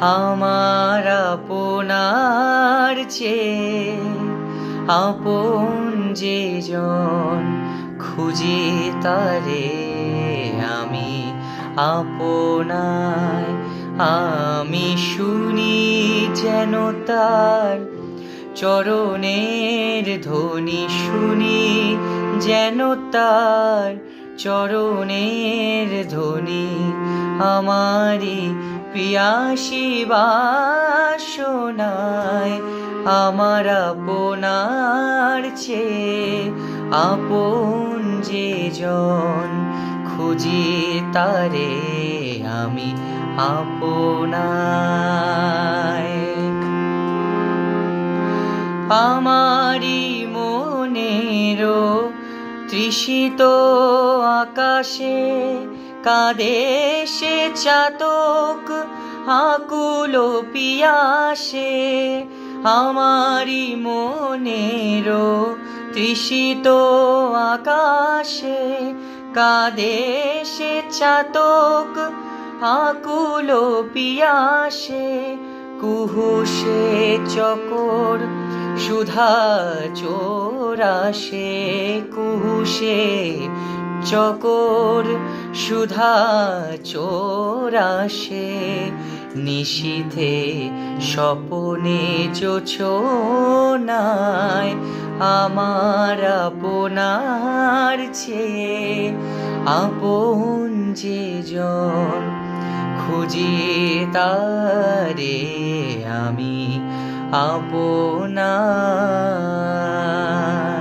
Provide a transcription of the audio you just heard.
আমার আপনার চেয়ে আপন যে জন, খুঁজি তারে আমি আপনায়। আমি শুনি যেন তার চরণের ধ্বনি, শুনি যেন তার চরণের ধ্বনি। আমারি পিয়াসী বাসনায় আমার আপনার চেয়ে আপন যে জন, খুঁজি তারে আমি আপনায়। আমারি মনেরও তৃষিত আকাশে কাঁদে সে চাতক আকুল পিয়াসে। আমারি মনেরও তৃষিত আকাশে কাঁদে সে চাতক আকুল পিয়াসে। কুহুসে চকর সুধা চোরাসে, কুহুসে চকর সুধা চোরাসে। নিশীথে স্বপনে জোছনায় আমার আপনার চেয়ে আপন যে জন, খুঁজি তারে আমি আপনার।